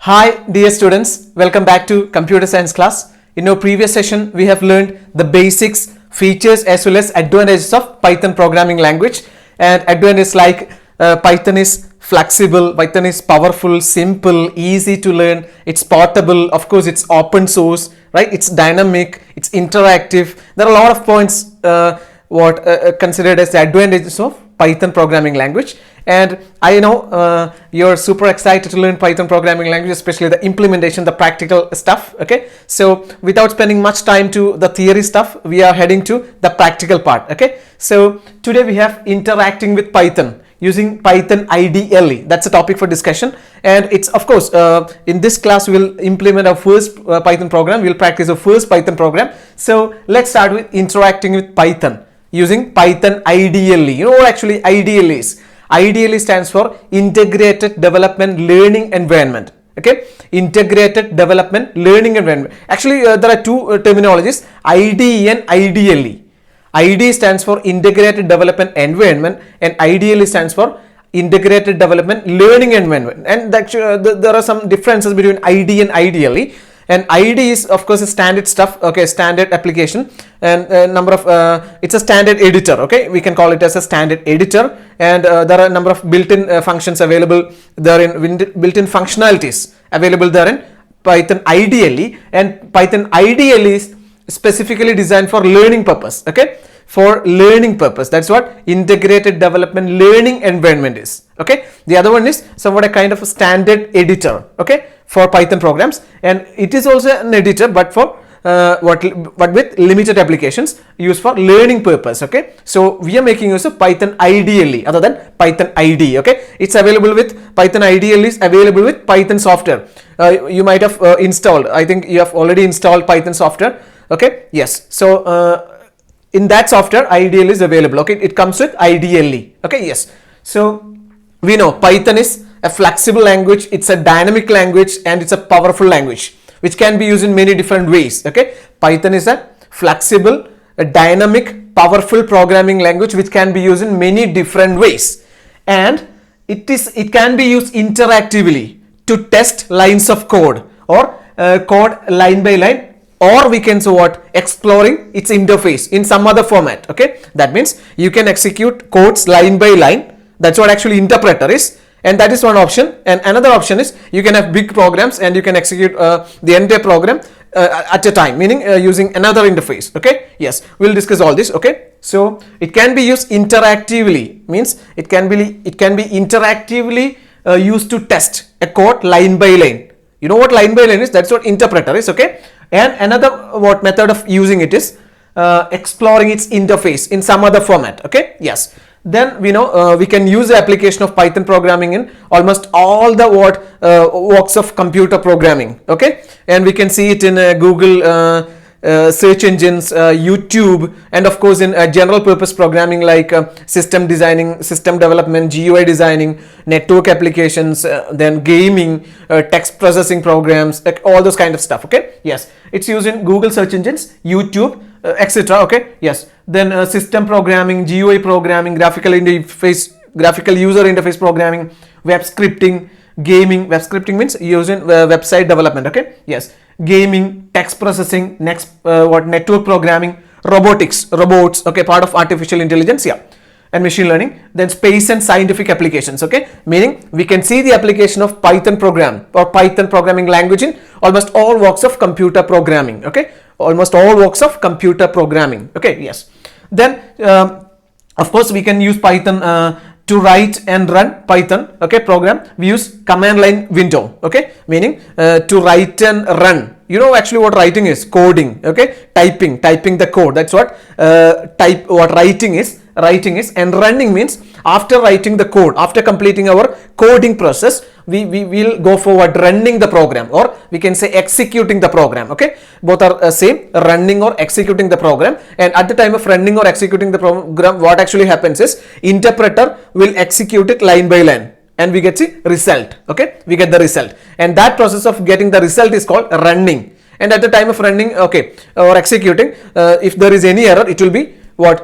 Hi dear students, welcome back to computer science class. In our previous session, we have learned the basics, features as well as advantages of Python programming language. And advantages like Python is flexible, Python is powerful, simple, easy to learn, it's portable, of course it's open source, right? It's dynamic, it's interactive. There are a lot of points considered as the advantages of Python programming language. And I know you're super excited to learn Python programming language, especially the implementation, the practical stuff. Okay, so without spending much time to the theory stuff, we are heading to the practical part. Okay, so today we have interacting with Python using Python IDLE. That's a topic for discussion, and it's of course in this class we will implement our first Python program. We'll practice our first Python program. So let's start with interacting with Python using Python IDLE. You know what actually IDLE is? IDLE stands for Integrated Development Learning Environment. Okay, Integrated Development Learning Environment. Actually, there are two terminologies: IDE and IDLE. IDE stands for Integrated Development Environment, and IDLE stands for Integrated Development Learning Environment. And actually, there are some differences between IDE and IDLE. And IDE is of course a standard stuff, okay, standard application, and it's a standard editor. Okay, we can call it as a standard editor, and there are a number of built-in functions available therein, built-in functionalities available therein Python IDLE. And Python IDLE is specifically designed for learning purpose. Okay, for learning purpose, that's what Integrated Development Learning Environment is. Okay, the other one is somewhat a kind of a standard editor, okay, for Python programs, and it is also an editor but for but with limited applications used for learning purpose. Okay, so we are making use of Python IDLE other than Python IDE. Okay, it's available with Python IDLE is available with Python software. You might have installed, I think you have already installed Python software. Okay, yes, so in that software IDLE is available. Okay, it comes with IDLE. Okay, yes, so we know Python is a flexible language, it's a dynamic language, and it's a powerful language which can be used in many different ways. Okay, Python is a flexible, a dynamic, powerful programming language which can be used in many different ways, and it can be used interactively to test lines of code or code line by line, or we can say what, exploring its interface in some other format. Okay, that means you can execute codes line by line. That's what actually interpreter is, and that is one option. And another option is you can have big programs and you can execute the entire program at a time, meaning using another interface. Okay, yes, we'll discuss all this. Okay, so it can be used interactively, means it can be interactively used to test a code line by line. You know what line by line is? That's what interpreter is. Okay, and another method of using it is exploring its interface in some other format. Okay, yes, then we know we can use the application of Python programming in almost all the works of computer programming. Okay, and we can see it in Google search engines, YouTube, and of course in general purpose programming like system designing, system development, GUI designing, network applications, then gaming, text processing programs, like all those kind of stuff. Okay, yes, it's used in Google search engines, YouTube, etc. Okay, yes, then system programming, GUI programming, graphical user interface programming, web scripting, gaming. Web scripting means using website development. Okay, yes, gaming, text processing, network programming, robots, okay, part of artificial intelligence, yeah, and machine learning. Then space and scientific applications. Okay, meaning we can see the application of Python program or Python programming language in almost all works of computer programming. Okay, almost all works of computer programming. Okay, yes, then of course we can use Python to write and run Python, okay, program. We use command line window. Okay, meaning to write and run. You know actually what writing is? Coding. Okay, typing the code. That's what writing is. And running means after writing the code, after completing our coding process, we will go forward running the program, or we can say executing the program. Okay, both are same, running or executing the program. And at the time of running or executing the program, what actually happens is interpreter will execute it line by line, and we get the result. Okay, we get the result, and that process of getting the result is called running. And at the time of running, okay, or executing, if there is any error, it will be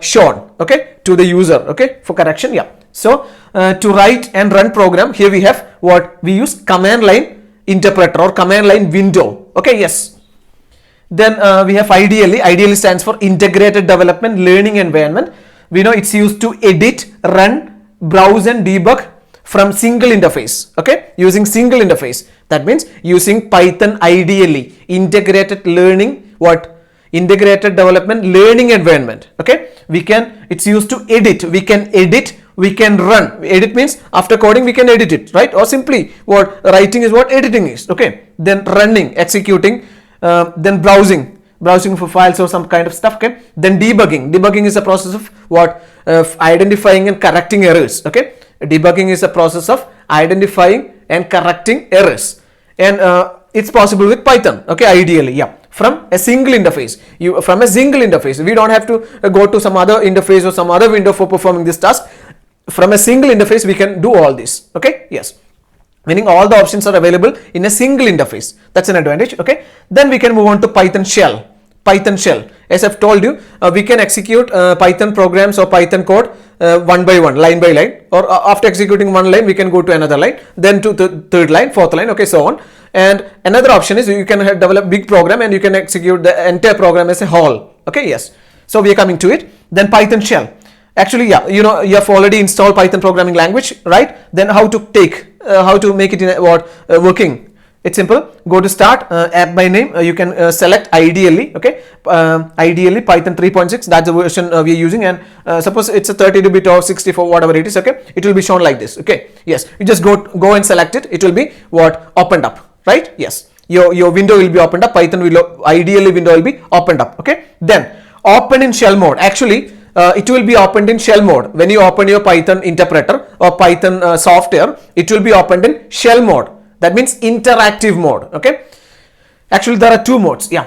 shown, okay, to the user, okay, for correction. Yeah, so to write and run program, here we have we use command line interpreter or command line window. Okay, yes. Then we have ideally. Ideally stands for integrated development learning environment. We know it's used to edit, run, browse and debug from single interface. Okay, using single interface. That means using Python ideally. Integrated learning, what? Integrated development learning environment. Okay, it's used to edit. We can edit, we can run. Edit means after coding we can edit it, right? Or simply what writing is what editing is. Okay, then running, executing, then browsing for files or some kind of stuff. Okay, then debugging is a process of what? Identifying and correcting errors. Okay, debugging is a process of identifying and correcting errors, and it's possible with Python. Okay, ideally, yeah, from a single interface. We don't have to go to some other interface or some other window for performing this task. From a single interface we can do all this. Okay, yes, meaning all the options are available in a single interface. That's an advantage. Okay, then we can move on to Python shell. As I've told you, we can execute Python programs or Python code one by one, line by line, or after executing one line we can go to another line, then to the third line, fourth line, okay, so on. And another option is you can develop big program and you can execute the entire program as a whole. Okay, yes, so we are coming to it. Then Python shell. Actually, yeah, you know, you have already installed Python programming language, right? Then how to make it in working? It's simple. Go to start, app by name. You can select ideally. Okay, ideally Python 3.6. That's the version we are using. And suppose it's a 32-bit or 64, whatever it is. Okay, it will be shown like this. Okay, yes. You just go and select it. It will be what? Opened up, right? Yes. Your window will be opened up. Python will ideally window will be opened up. Okay. Then open in shell mode. Actually, it will be opened in shell mode. When you open your Python interpreter or Python software, it will be opened in shell mode. That means interactive mode. Okay, actually there are two modes. Yeah,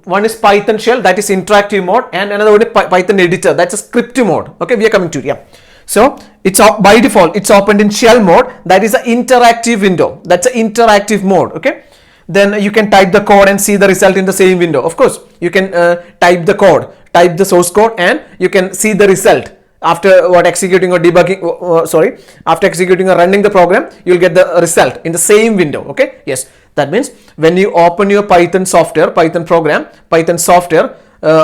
one is Python shell, that is interactive mode, and another one is Python editor, that's a script mode. Okay, we are coming to it. Yeah, so it's by default it's opened in shell mode, that is an interactive window, that's an interactive mode. Okay, then you can type the code and see the result in the same window. Of course, you can type the source code and you can see the result after what executing or debugging, after executing or running the program, you'll get the result in the same window. Okay, yes, that means when you open your Python software, Python program, Python software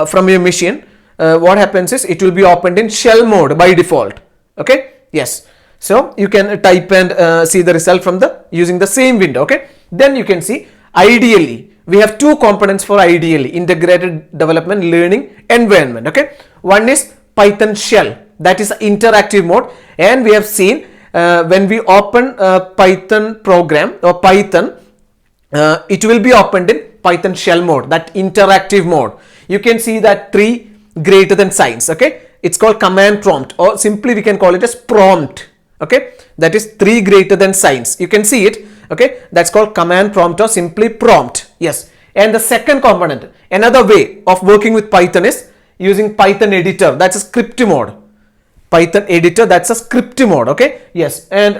from your machine, what happens is it will be opened in shell mode by default. Okay, yes, so you can type and see the result from using the same window. Okay, then you can see ideally we have two components for ideally integrated development learning environment. Okay, one is Python shell, that is interactive mode, and we have seen when we open Python program or Python, it will be opened in Python shell mode, that interactive mode. You can see that 3 greater than signs. Okay, it's called command prompt, or simply we can call it as prompt. Okay, that is 3 greater than signs. You can see it. Okay, that's called command prompt or simply prompt. Yes, and the second component, another way of working with Python is using Python editor, that's a script mode. Python editor, that's a script mode. Okay, yes, and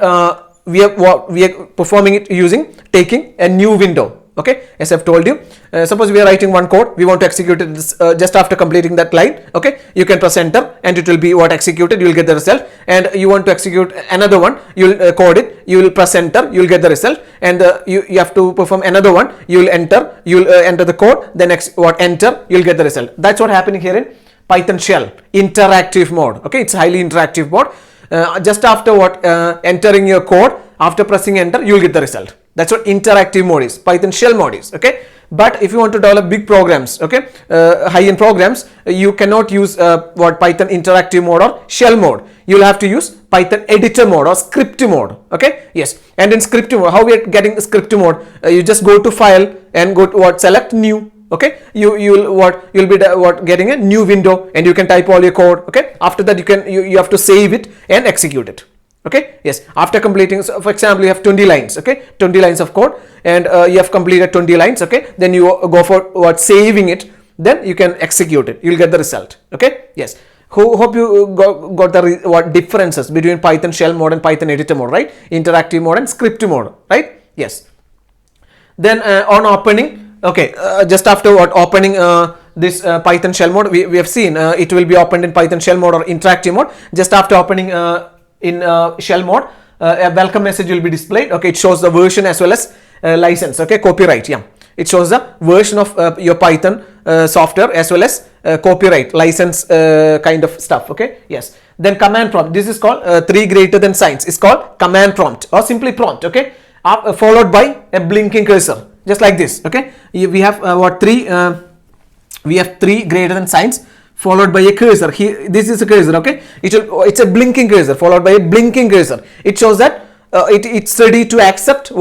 we are performing it using taking a new window. Okay, as I've told you, suppose we are writing one code, we want to execute it just after completing that line. Okay, you can press enter and it will be what executed, you will get the result. And you want to execute another one, you will code it, you will press enter, you will get the result. And you have to perform another one, you will enter the code, then enter, you will get the result. That's what happening here in Python shell interactive mode. Okay, it's highly interactive mode. Just after entering your code, after pressing enter, you will get the result. That's what interactive mode is, Python shell mode is. Okay, but if you want to develop big programs, okay, high-end programs, you cannot use Python interactive mode or shell mode. You will have to use Python editor mode or script mode. Okay, yes, and in script mode, how we are getting script mode? You just go to file and go to select new. Okay, you'll be getting a new window and you can type all your code. Okay, after that you have to save it and execute it. Okay, yes, after completing, so for example, you have 20 lines. Okay, 20 lines of code, and you have completed 20 lines. Okay, then you go for saving it, then you can execute it, you'll get the result. Okay, yes, hope you got the differences between Python shell mode and Python editor mode, right? Interactive mode and script mode, right? Yes. Then on opening, okay, just after opening this Python shell mode, we have seen it will be opened in Python shell mode or interactive mode. Just after opening in shell mode, a welcome message will be displayed. Okay, it shows the version as well as license, okay, copyright. Yeah, it shows the version of your Python software as well as copyright license kind of stuff. Okay, yes. Then command prompt, this is called 3 greater than signs, it's called command prompt or simply prompt. Okay, followed by a blinking cursor, just like this. Okay, we have we have 3 greater than signs followed by a cursor. Here this is a cursor. Okay, it's a blinking cursor followed by a blinking cursor. It shows that it's ready to accept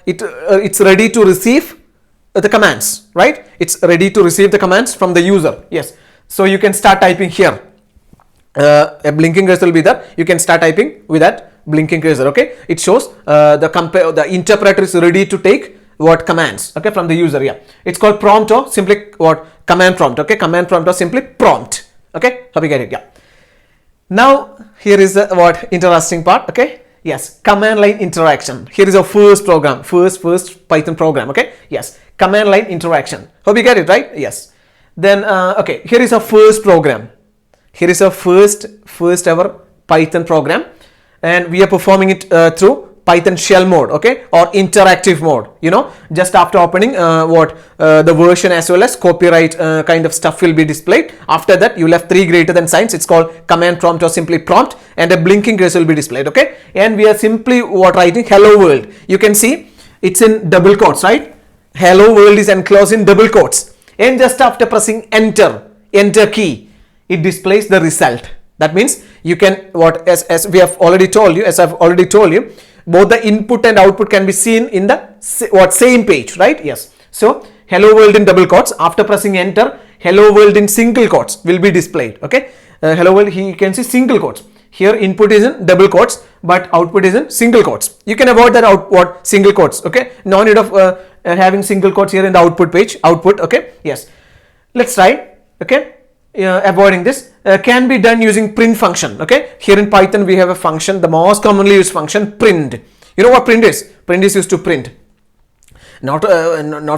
it's ready to receive the commands, right? It's ready to receive the commands from the user. Yes, so you can start typing here. A blinking cursor will be there. You can start typing with that blinking cursor. Okay, it shows the interpreter is ready to take commands, okay, from the user. Yeah, it's called prompt or simply command prompt. Okay, command prompt or simply prompt. Okay, hope you get it. Yeah, now here is the interesting part. Okay, yes, command line interaction. Here is our first program, first Python program. Okay, yes, command line interaction. Hope you get it, right? Yes. Then okay, here is our first program. Here is our first ever Python program, and we are performing it through Python shell mode, okay, or interactive mode. You know, just after opening the version as well as copyright kind of stuff will be displayed. After that, you left 3 greater than signs. It's called command prompt or simply prompt, and a blinking cursor will be displayed. Okay, and we are simply writing hello world. You can see it's in double quotes, right? Hello world is enclosed in double quotes, and just after pressing enter key, it displays the result. That means you can as we have already told you, as I've already told you, both the input and output can be seen in the same page, right? Yes. So hello world in double quotes. After pressing enter, hello world in single quotes will be displayed. Okay, hello world, here you can see single quotes. Here input is in double quotes, but output is in single quotes. You can avoid that single quotes. Okay, no need of having single quotes here in the output page. Output. Okay, yes. Let's try. Okay. Avoiding this can be done using print function. Okay, here in Python we have a function, the most commonly used function, print. You know what print is? Print is used to print, not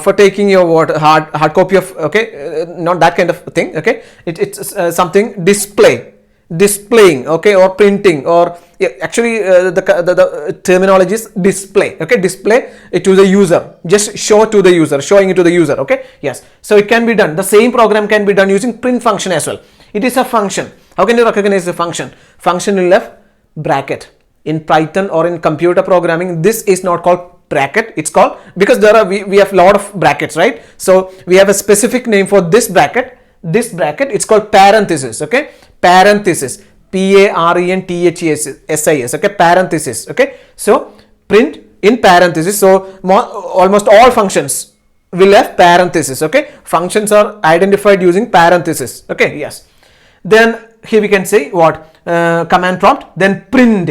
for taking your hard copy of, okay, not that kind of thing. Okay, it's something displaying, okay, or printing, or actually the terminology is display. Okay, display it to the user, just showing it to the user. Okay, yes. So it can be done, the same program can be done using print function as well. It is a function. How can you recognize the function? Function will have bracket. In Python or in computer programming, this is not called bracket. It's called, because we have a lot of brackets, right? So we have a specific name for this bracket. This bracket, it's called parenthesis. Okay, parenthesis, parenthesis. Okay, parenthesis. Okay, so print in parenthesis. So almost all functions will have parenthesis. Okay, functions are identified using parenthesis. Okay, yes. Then here we can say command prompt. Then print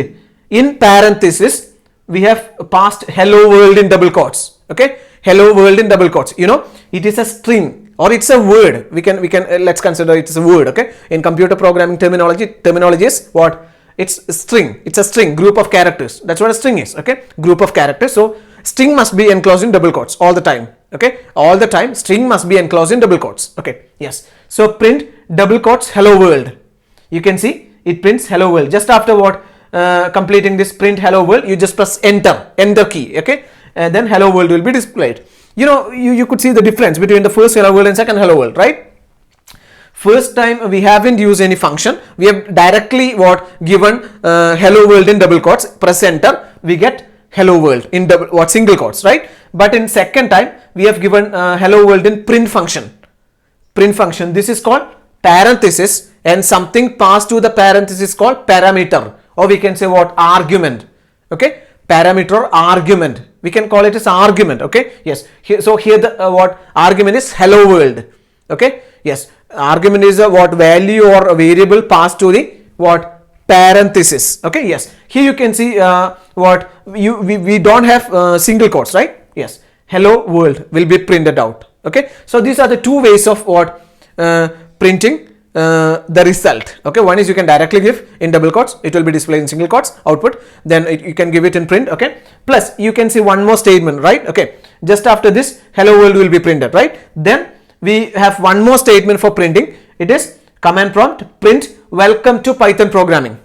in parenthesis. We have passed hello world in double quotes. Okay, hello world in double quotes. You know, it is a string, or it's a word. We can let's consider it as a word. Okay, in computer programming terminology is what? It's a string. It's a string, group of characters. That's what a string is. Okay, group of characters. So string must be enclosed in double quotes all the time. Okay, all the time string must be enclosed in double quotes. Okay, yes. So print double quotes hello world. You can see it prints hello world. Just after completing this print hello world, you just press enter key. Okay, and then hello world will be displayed. You know, you could see the difference between the first hello world and second hello world, right? First time we haven't used any function. We have directly given hello world in double quotes. Press enter, we get hello world in single quotes, right? But in second time we have given hello world in print function. Print function. This is called parenthesis, and something passed to the parenthesis called parameter, or we can say argument. Okay, parameter or argument. We can call it as argument. Okay, yes. So here the argument is hello world. Okay, yes. Argument is a value or a variable passed to the parenthesis. Okay, yes. Here you can see we don't have single quotes, right? Yes. Hello world will be printed out. Okay, so these are the two ways of printing the result. Okay, one is you can directly give in double quotes, it will be displayed in single quotes output. Then you can give it in print. Okay, plus you can see one more statement, right? Okay, just after this hello world will be printed, right? Then we have one more statement for printing. It is command prompt print welcome to Python programming.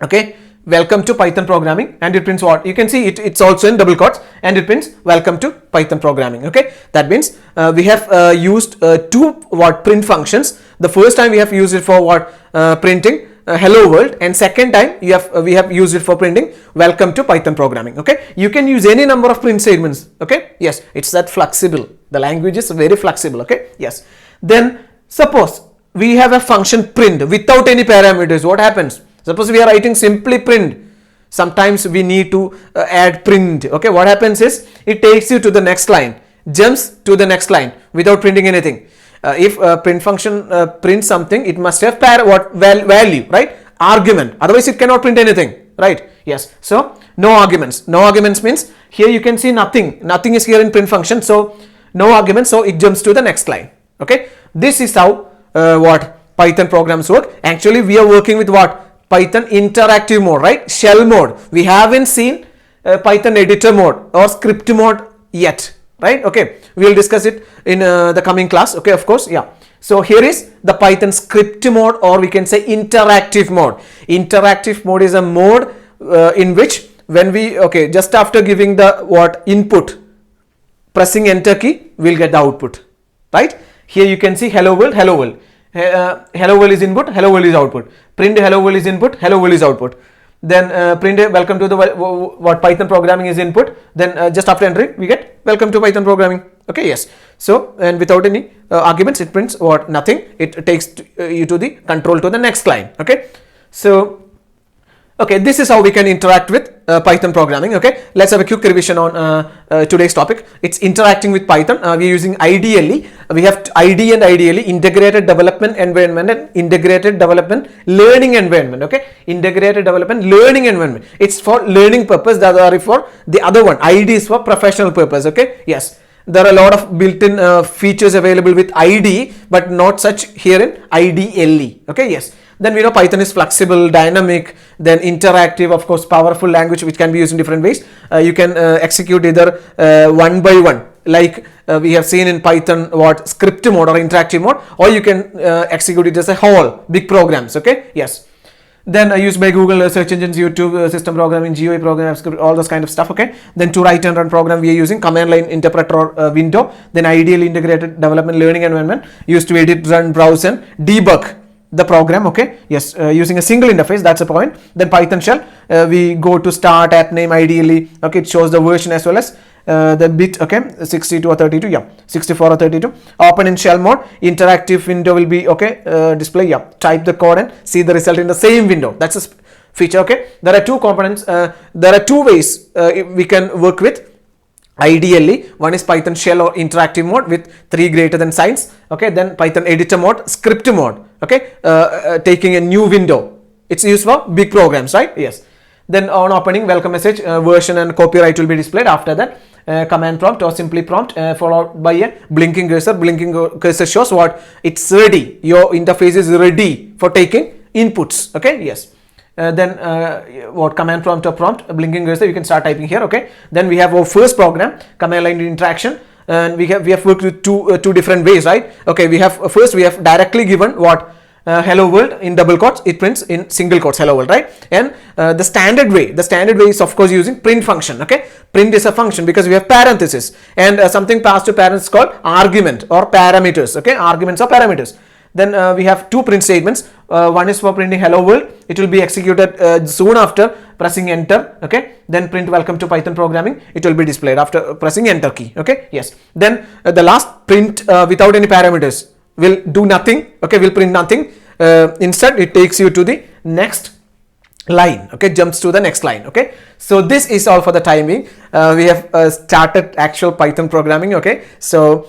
Okay, welcome to Python programming, and it prints what? You can see it's also in double quotes, and it prints welcome to Python programming. Okay, that means we have used two print functions. The first time we have used it for printing hello world, and second time we have used it for printing welcome to Python programming. Okay, you can use any number of print statements. Okay, yes, it's that flexible. The language is very flexible. Okay, yes. Then suppose we have a function print without any parameters. What happens? Suppose we are writing simply print. Sometimes we need to add print. Okay, what happens is it takes you to the next line, jumps to the next line without printing anything. If a print function prints something, it must have value, right? Argument. Otherwise, it cannot print anything, right? Yes. So no arguments. No arguments means here you can see nothing. Nothing is here in print function. So no argument. So it jumps to the next line. Okay. This is how Python programs work. Actually, we are working with Python interactive mode, right? Shell mode. We haven't seen Python editor mode or script mode yet, right? Okay, we will discuss it in the coming class. Okay, of course, yeah. So here is the Python script mode, or we can say interactive mode. Interactive mode is a mode in which when we just after giving the input, pressing enter key, we'll get the output, right? Here you can see hello world, hello world. Hello world is input, hello world is output. Print hello world is input, hello world is output. Then print welcome to the Python programming is input. Then just after entering we get welcome to Python programming. Okay, yes. So and without any arguments, it prints nothing. It takes you to the control to the next line. Okay, so okay, this is how we can interact with Python programming. Okay, let's have a quick revision on today's topic. It's interacting with Python. We are using IDLE. We have IDE and IDLE, integrated development environment and integrated development learning environment. Okay, integrated development learning environment. It's for learning purpose. The other for the other one. IDE is for professional purpose. Okay, yes. There are a lot of built-in features available with IDE, but not such here in IDLE. Okay, yes. Then we know Python is flexible, dynamic, then interactive, of course, powerful language which can be used in different ways. You can execute either one by one, like we have seen in Python script mode or interactive mode, or you can execute it as a whole, big programs. Okay, yes. Then used by Google search engines, YouTube, system programming, GUI program, script, all those kind of stuff. Okay. Then to write and run program, we are using command line interpreter or window. Then ideal integrated development learning environment used to edit, run, browse, and debug the program. Okay, yes, using a single interface. That's a point. Then Python shell, we go to start at name ideally. Okay, it shows the version as well as the bit. Okay, 62 or 32, yeah, 64 or 32. Open in shell mode, interactive window will be display, yeah. Type the code and see the result in the same window. That's a feature. Okay, there are two components. There are two ways we can work with IDLE. One is Python shell or interactive mode with 3 greater than signs. Okay, then Python editor mode, script mode. Okay, taking a new window. It's used for big programs, right? Yes. Then on opening, welcome message, version and copyright will be displayed. After that, command prompt or simply prompt followed by a blinking cursor. Blinking cursor shows it's ready. Your interface is ready for taking inputs. Okay, yes. Then command prompt or prompt, blinking cursor, you can start typing here. Okay, then we have our first program, command line interaction, and we have worked with two different ways, right? Okay, we have directly given hello world in double quotes, it prints in single quotes hello world, right? And the standard way is of course using print function. Okay, print is a function because we have parenthesis and something passed to parents called argument or parameters. Okay, arguments or parameters. Then we have two print statements. One is for printing hello world. It will be executed soon after pressing enter. Okay, then print welcome to Python programming. It will be displayed after pressing enter key. Okay, yes. Then the last print without any parameters will do nothing. Okay, will print nothing. Instead it takes you to the next line. Okay, jumps to the next line. Okay, so this is all for the time being. We have started actual Python programming. Okay, so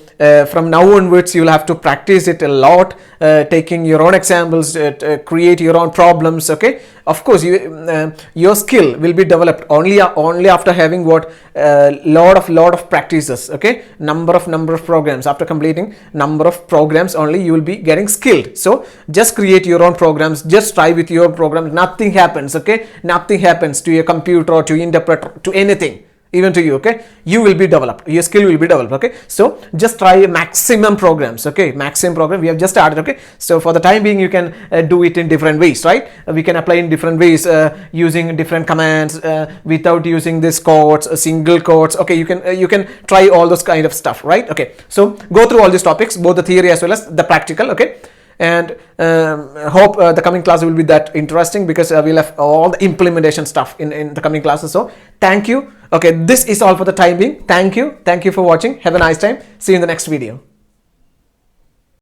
from now onwards you will have to practice it a lot, taking your own examples, create your own problems. Okay, of course your skill will be developed only after having lot of practices. Okay, number of programs. After completing number of programs only you will be getting skilled. So just create your own programs, just try with your program. Nothing happens. Okay, nothing happens to your computer or to interpreter, to anything. even to you. Okay, you will be developed, your skill will be developed. Okay, so just try maximum programs. Okay, maximum program we have just started. Okay, so for the time being you can do it in different ways, right? We can apply in different ways using different commands without using this quotes, single quotes. Okay, you can try all those kind of stuff, right? Okay, so go through all these topics, both the theory as well as the practical. Okay, and hope the coming class will be that interesting, because we'll have all the implementation stuff in the coming classes. So thank you. Okay, this is all for the time being. Thank you for watching. Have a nice time. See you in the next video.